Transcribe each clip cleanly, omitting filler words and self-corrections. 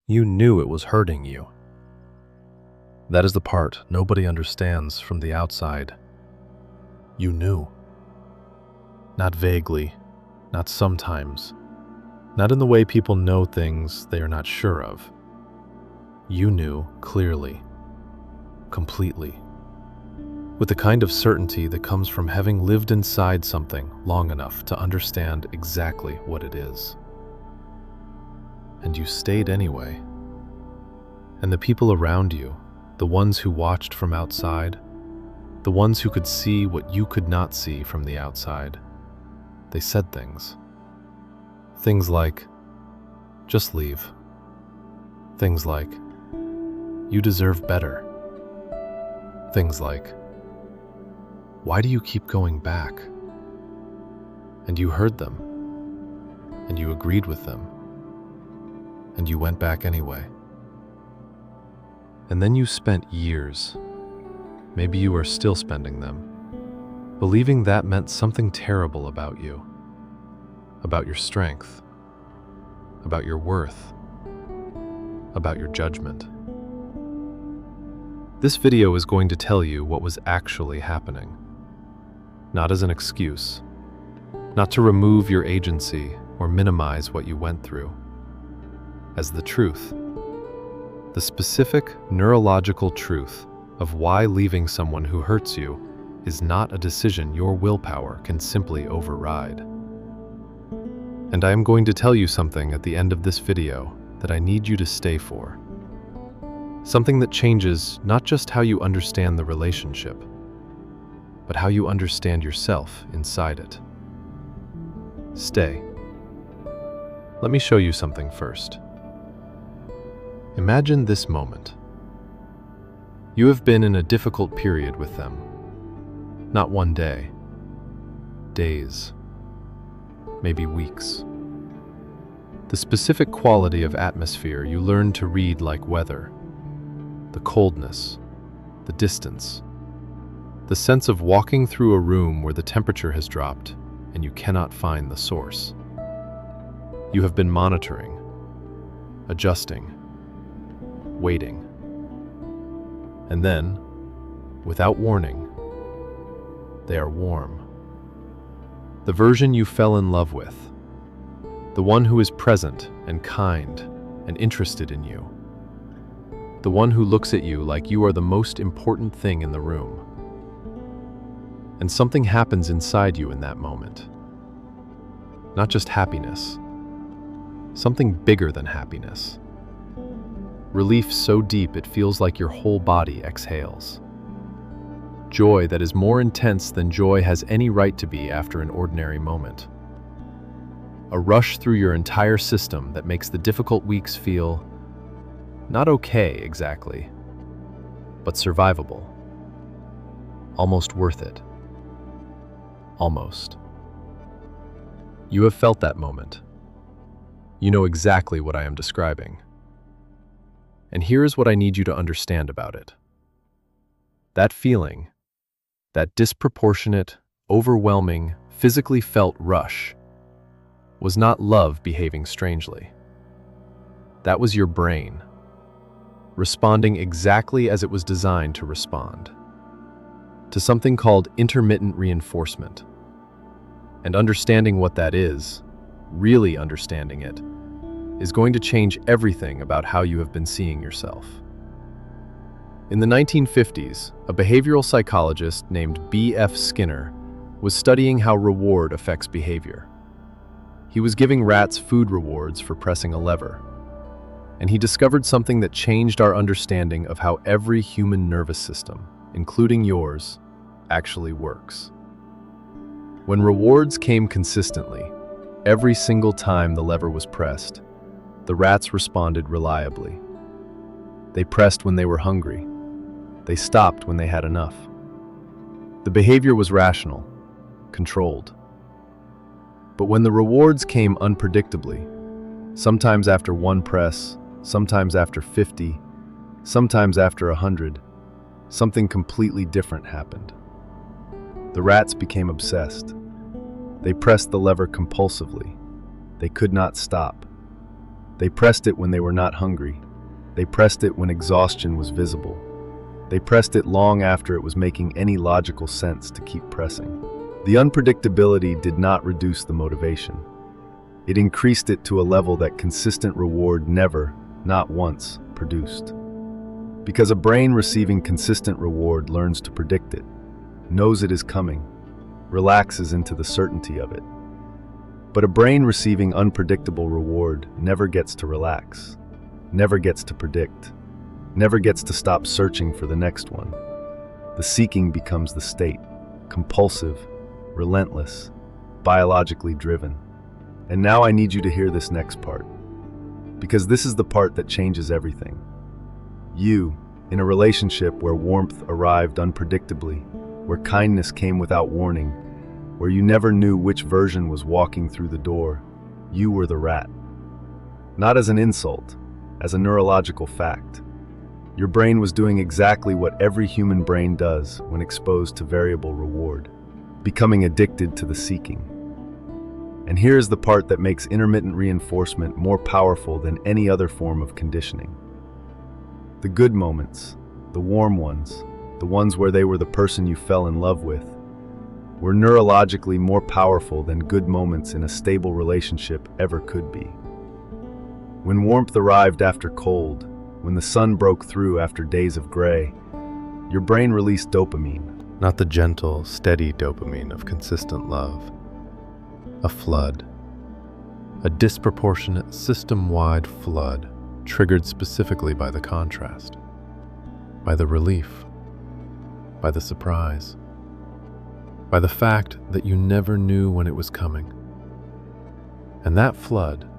You knew it was hurting you. That is the part nobody understands from the outside. You knew. Not vaguely, not sometimes, not in the way people know things they are not sure of. You knew clearly, completely, with the kind of certainty that comes from having lived inside something long enough to understand exactly what it is. And you stayed anyway. And the people around you, the ones who watched from outside, the ones who could see what you could not see from the outside, they said things. Things like, just leave. Things like, you deserve better. Things like, why do you keep going back? And you heard them, and you agreed with them, and you went back anyway. And then you spent years, maybe you are still spending them, believing that meant something terrible about you, about your strength, about your worth, about your judgment. This video is going to tell you what was actually happening, not as an excuse, not to remove your agency or minimize what you went through, as the truth. The specific neurological truth of why leaving someone who hurts you is not a decision your willpower can simply override. And I am going to tell you something at the end of this video that I need you to stay for. Something that changes not just how you understand the relationship, but how you understand yourself inside it. Stay. Let me show you something first. Imagine this moment. You have been in a difficult period with them. Not one day. Days. Maybe weeks. The specific quality of atmosphere you learn to read like weather. The coldness. The distance. The sense of walking through a room where the temperature has dropped and you cannot find the source. You have been monitoring, adjusting, waiting. And then, without warning, they are warm. The version you fell in love with. The one who is present and kind and interested in you. The one who looks at you like you are the most important thing in the room. And something happens inside you in that moment. Not just happiness. Something bigger than happiness. Relief so deep it feels like your whole body exhales. Joy that is more intense than joy has any right to be after an ordinary moment. A rush through your entire system that makes the difficult weeks feel not okay exactly, but survivable. Almost worth it. Almost. You have felt that moment. You know exactly what I am describing. And here is what I need you to understand about it. That feeling, that disproportionate, overwhelming, physically felt rush, was not love behaving strangely. That was your brain, responding exactly as it was designed to respond, to something called intermittent reinforcement. And understanding what that is, really understanding it, is going to change everything about how you have been seeing yourself. In the 1950s, a behavioral psychologist named B.F. Skinner was studying how reward affects behavior. He was giving rats food rewards for pressing a lever, and he discovered something that changed our understanding of how every human nervous system, including yours, actually works. When rewards came consistently, every single time the lever was pressed, the rats responded reliably. They pressed when they were hungry. They stopped when they had enough. The behavior was rational, controlled. But when the rewards came unpredictably, sometimes after one press, sometimes after 50, sometimes after 100, something completely different happened. The rats became obsessed. They pressed the lever compulsively. They could not stop. They pressed it when they were not hungry. They pressed it when exhaustion was visible. They pressed it long after it was making any logical sense to keep pressing. The unpredictability did not reduce the motivation. It increased it to a level that consistent reward never, not once, produced. Because a brain receiving consistent reward learns to predict it, knows it is coming, relaxes into the certainty of it. But a brain receiving unpredictable reward never gets to relax, never gets to predict, never gets to stop searching for the next one. The seeking becomes the state, compulsive, relentless, biologically driven. And now I need you to hear this next part, because this is the part that changes everything. You, in a relationship where warmth arrived unpredictably, where kindness came without warning, where you never knew which version was walking through the door, you were the rat. Not as an insult, as a neurological fact. Your brain was doing exactly what every human brain does when exposed to variable reward, becoming addicted to the seeking. And here's the part that makes intermittent reinforcement more powerful than any other form of conditioning. The good moments, the warm ones, the ones where they were the person you fell in love with, were neurologically more powerful than good moments in a stable relationship ever could be. When warmth arrived after cold, when the sun broke through after days of gray, your brain released dopamine. Not the gentle, steady dopamine of consistent love. A flood. A disproportionate, system-wide flood triggered specifically by the contrast, by the relief, by the surprise, by the fact that you never knew when it was coming. And that flood,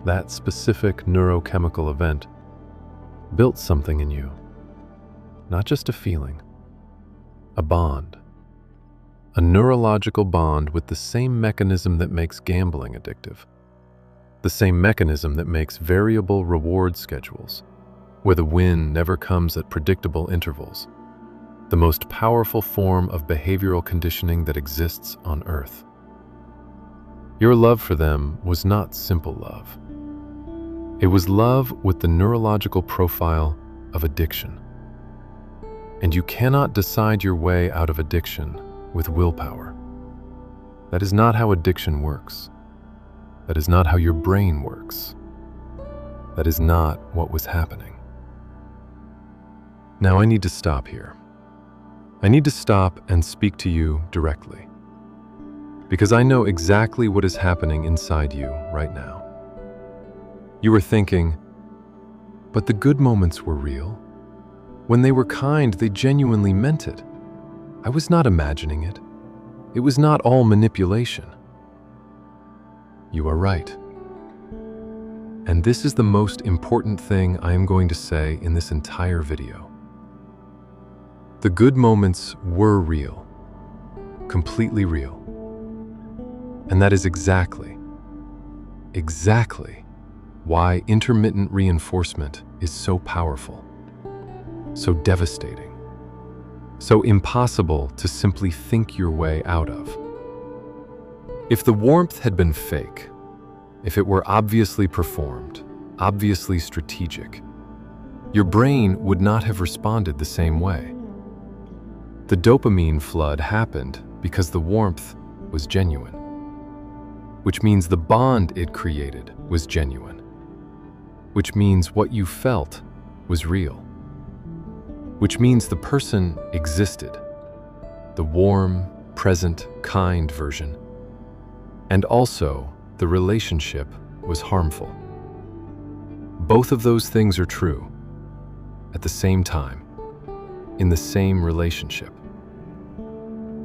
that specific neurochemical event, built something in you. Not just a feeling, a bond. A neurological bond with the same mechanism that makes gambling addictive. The same mechanism that makes variable reward schedules, where the win never comes at predictable intervals. The most powerful form of behavioral conditioning that exists on Earth. Your love for them was not simple love. It was love with the neurological profile of addiction. And you cannot decide your way out of addiction with willpower. That is not how addiction works. That is not how your brain works. That is not what was happening. Now I need to stop here. I need to stop and speak to you directly, because I know exactly what is happening inside you right now. You are thinking, but the good moments were real. When they were kind, they genuinely meant it. I was not imagining it. It was not all manipulation. You are right. And this is the most important thing I am going to say in this entire video. The good moments were real, completely real. And that is exactly why intermittent reinforcement is so powerful, so devastating, so impossible to simply think your way out of. If the warmth had been fake, if it were obviously performed, obviously strategic, your brain would not have responded the same way. The dopamine flood happened because the warmth was genuine, which means the bond it created was genuine, which means what you felt was real, which means the person existed, the warm, present, kind version, and also the relationship was harmful. Both of those things are true at the same time, in the same relationship.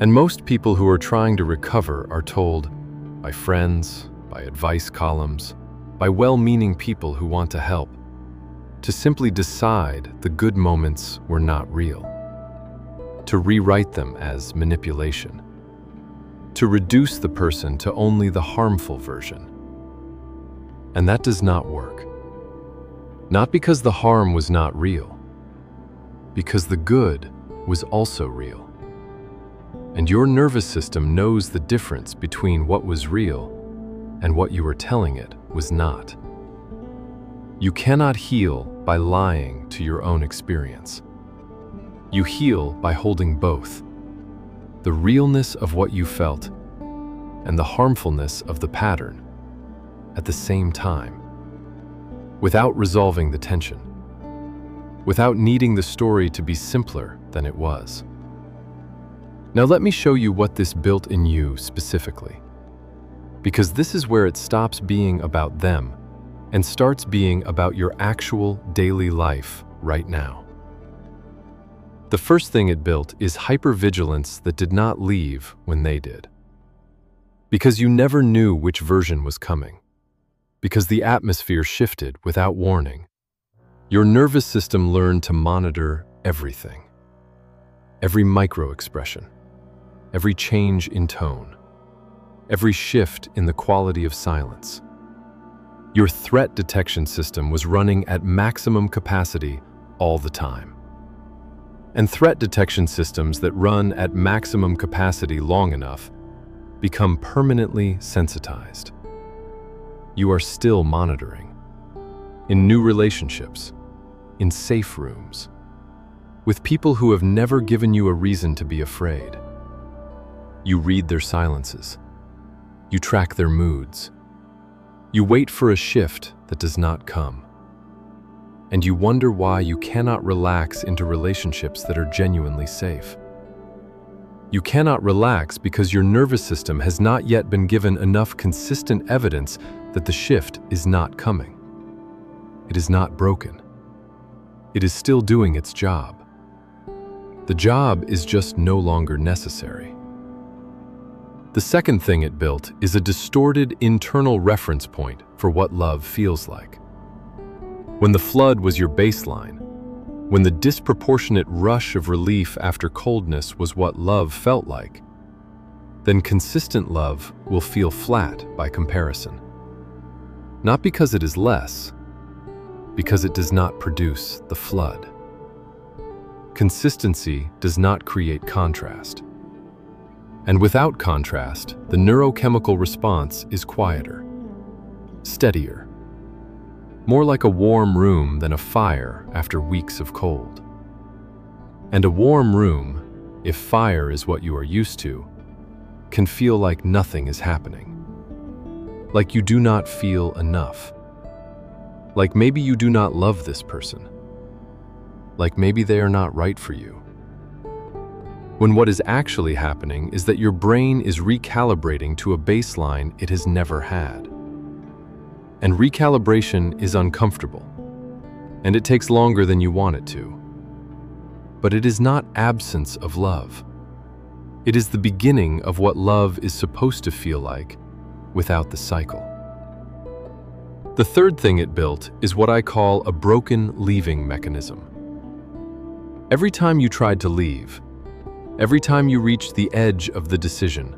And most people who are trying to recover are told by friends, by advice columns, by well-meaning people who want to help, to simply decide the good moments were not real, to rewrite them as manipulation, to reduce the person to only the harmful version. And that does not work. Not because the harm was not real, because the good was also real. And your nervous system knows the difference between what was real and what you were telling it was not. You cannot heal by lying to your own experience. You heal by holding both, the realness of what you felt and the harmfulness of the pattern at the same time, without resolving the tension, without needing the story to be simpler than it was. Now let me show you what this built in you specifically, because this is where it stops being about them and starts being about your actual daily life right now. The first thing it built is hypervigilance that did not leave when they did. Because you never knew which version was coming. Because the atmosphere shifted without warning. Your nervous system learned to monitor everything. Every micro-expression. Every change in tone. Every shift in the quality of silence. Your threat detection system was running at maximum capacity all the time. And threat detection systems that run at maximum capacity long enough become permanently sensitized. You are still monitoring. In new relationships, in safe rooms, with people who have never given you a reason to be afraid. You read their silences. You track their moods. You wait for a shift that does not come. And you wonder why you cannot relax into relationships that are genuinely safe. You cannot relax because your nervous system has not yet been given enough consistent evidence that the shift is not coming. It is not broken. It is still doing its job. The job is just no longer necessary. The second thing it built is a distorted internal reference point for what love feels like. When the flood was your baseline, when the disproportionate rush of relief after coldness was what love felt like, then consistent love will feel flat by comparison. Not because it is less, because it does not produce the flood. Consistency does not create contrast. And without contrast, the neurochemical response is quieter, steadier, more like a warm room than a fire after weeks of cold. And a warm room, if fire is what you are used to, can feel like nothing is happening. Like you do not feel enough. Like maybe you do not love this person. Like maybe they are not right for you. When what is actually happening is that your brain is recalibrating to a baseline it has never had. And recalibration is uncomfortable, and it takes longer than you want it to. But it is not absence of love. It is the beginning of what love is supposed to feel like without the cycle. The third thing it built is what I call a broken leaving mechanism. Every time you tried to leave, every time you reached the edge of the decision,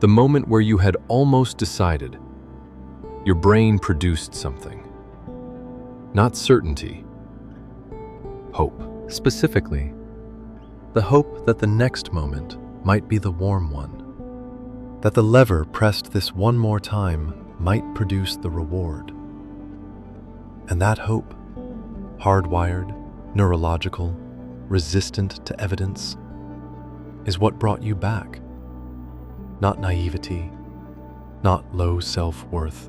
the moment where you had almost decided, your brain produced something. Not certainty. Hope. Specifically, the hope that the next moment might be the warm one. That the lever pressed this one more time might produce the reward. And that hope, hardwired, neurological, resistant to evidence, is what brought you back. Not naivety, not low self-worth.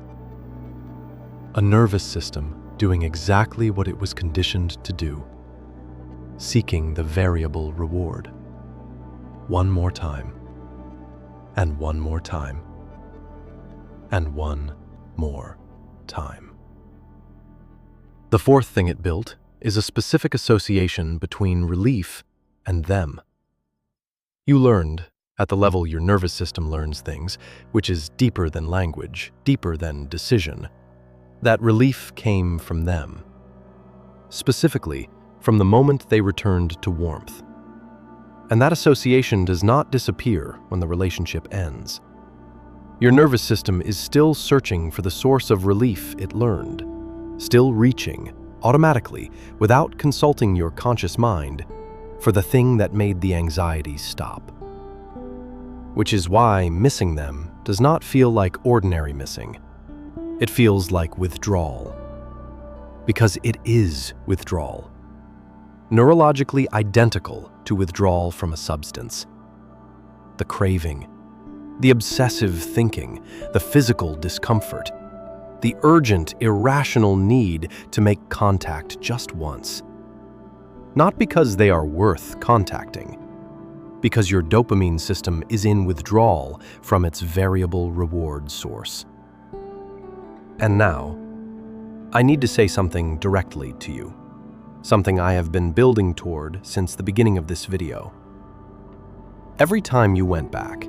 A nervous system doing exactly what it was conditioned to do, seeking the variable reward. One more time, and one more time, and one more time. The fourth thing it built is a specific association between relief and them. You learned, at the level your nervous system learns things, which is deeper than language, deeper than decision, that relief came from them. Specifically, from the moment they returned to warmth. And that association does not disappear when the relationship ends. Your nervous system is still searching for the source of relief it learned, still reaching, automatically, without consulting your conscious mind, for the thing that made the anxiety stop. Which is why missing them does not feel like ordinary missing. It feels like withdrawal. Because it is withdrawal. Neurologically identical to withdrawal from a substance. The craving, the obsessive thinking, the physical discomfort, the urgent, irrational need to make contact just once. Not because they are worth contacting, because your dopamine system is in withdrawal from its variable reward source. And now, I need to say something directly to you, something I have been building toward since the beginning of this video. Every time you went back,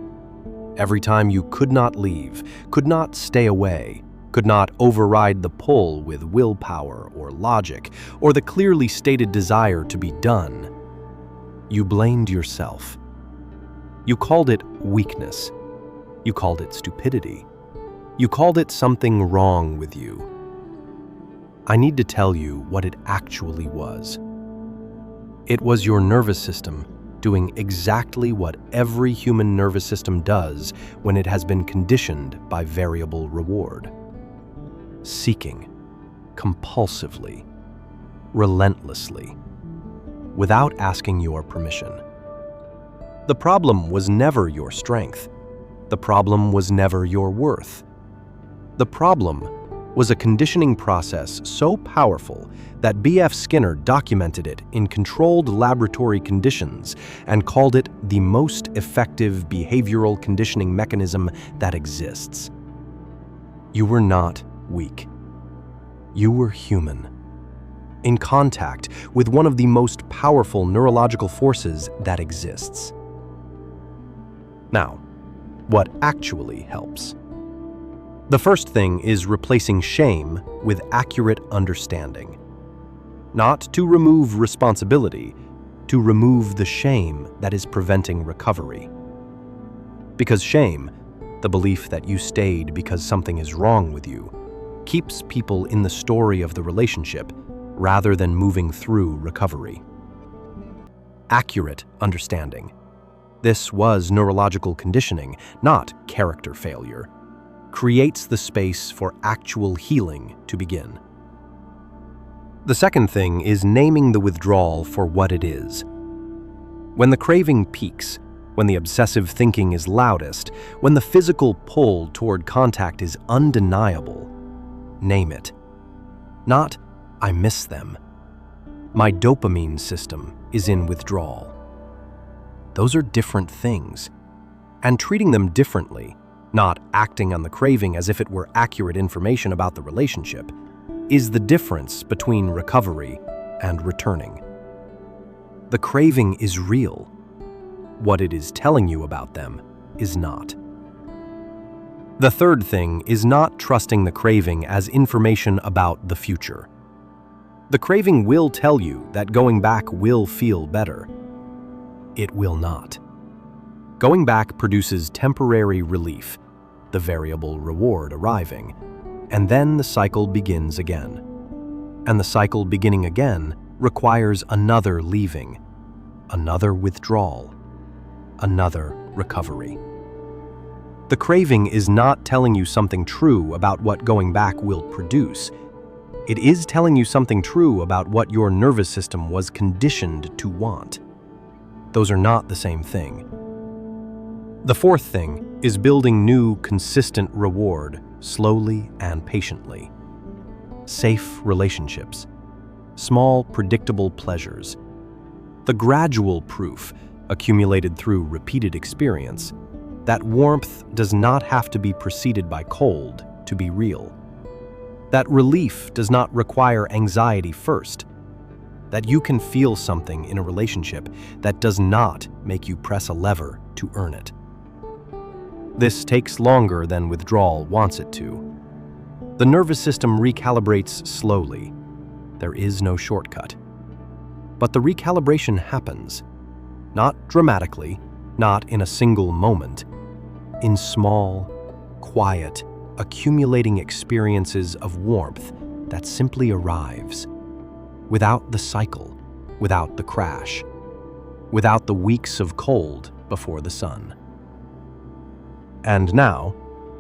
every time you could not leave, could not stay away, could not override the pull with willpower or logic or the clearly stated desire to be done, you blamed yourself. You called it weakness. You called it stupidity. You called it something wrong with you. I need to tell you what it actually was. It was your nervous system doing exactly what every human nervous system does when it has been conditioned by variable reward. Seeking, compulsively, relentlessly, without asking your permission. The problem was never your strength. The problem was never your worth. The problem was a conditioning process so powerful that B.F. Skinner documented it in controlled laboratory conditions and called it the most effective behavioral conditioning mechanism that exists. You were not weak. You were human, in contact with one of the most powerful neurological forces that exists. Now, what actually helps? The first thing is replacing shame with accurate understanding. Not to remove responsibility, to remove the shame that is preventing recovery. Because shame, the belief that you stayed because something is wrong with you, keeps people in the story of the relationship rather than moving through recovery. Accurate understanding. This was neurological conditioning, not character failure. Creates the space for actual healing to begin. The second thing is naming the withdrawal for what it is. When the craving peaks, when the obsessive thinking is loudest, when the physical pull toward contact is undeniable, name it. Not, I miss them. My dopamine system is in withdrawal. Those are different things, and treating them differently, not acting on the craving as if it were accurate information about the relationship, is the difference between recovery and returning. The craving is real. What it is telling you about them is not. The third thing is not trusting the craving as information about the future. The craving will tell you that going back will feel better. It will not. Going back produces temporary relief, the variable reward arriving, and then the cycle begins again. And the cycle beginning again requires another leaving, another withdrawal, another recovery. The craving is not telling you something true about what going back will produce. It is telling you something true about what your nervous system was conditioned to want. Those are not the same thing. The fourth thing is building new, consistent reward, slowly and patiently. Safe relationships. Small, predictable pleasures. The gradual proof, accumulated through repeated experience, that warmth does not have to be preceded by cold to be real. That relief does not require anxiety first. That you can feel something in a relationship that does not make you press a lever to earn it. This takes longer than withdrawal wants it to. The nervous system recalibrates slowly. There is no shortcut. But the recalibration happens, not dramatically, not in a single moment, in small, quiet, accumulating experiences of warmth that simply arrives, without the cycle, without the crash, without the weeks of cold before the sun. And now,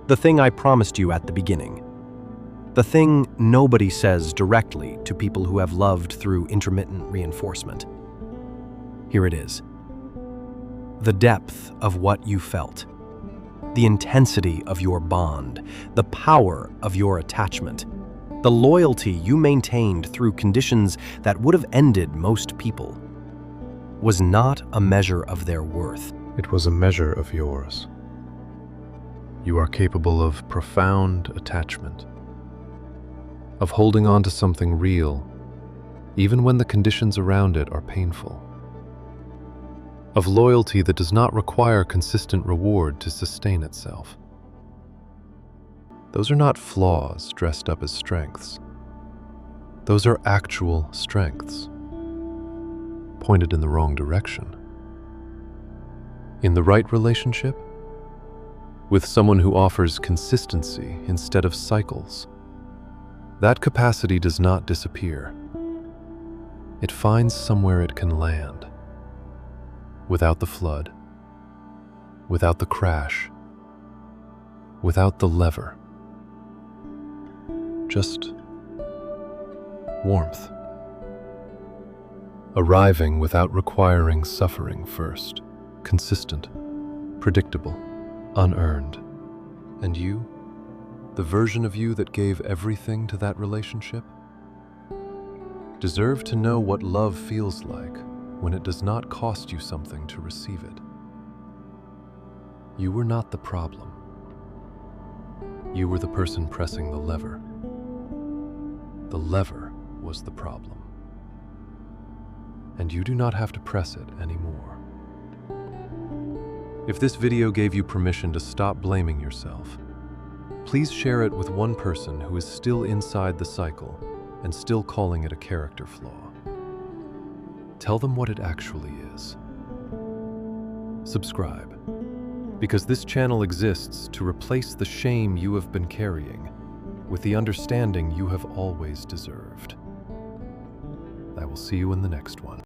the thing I promised you at the beginning. The thing nobody says directly to people who have loved through intermittent reinforcement. Here it is. The depth of what you felt, the intensity of your bond, the power of your attachment, the loyalty you maintained through conditions that would have ended most people, was not a measure of their worth. It was a measure of yours. You are capable of profound attachment, of holding on to something real, even when the conditions around it are painful, of loyalty that does not require consistent reward to sustain itself. Those are not flaws dressed up as strengths. Those are actual strengths, pointed in the wrong direction. In the right relationship, with someone who offers consistency instead of cycles, that capacity does not disappear. It finds somewhere it can land, without the flood, without the crash, without the lever. Just warmth. Arriving without requiring suffering first. Consistent, predictable, unearned. And you, the version of you that gave everything to that relationship, deserve to know what love feels like when it does not cost you something to receive it. You were not the problem. You were the person pressing the lever. The lever was the problem. And you do not have to press it anymore. If this video gave you permission to stop blaming yourself, please share it with one person who is still inside the cycle and still calling it a character flaw. Tell them what it actually is. Subscribe, because this channel exists to replace the shame you have been carrying with the understanding you have always deserved. I will see you in the next one.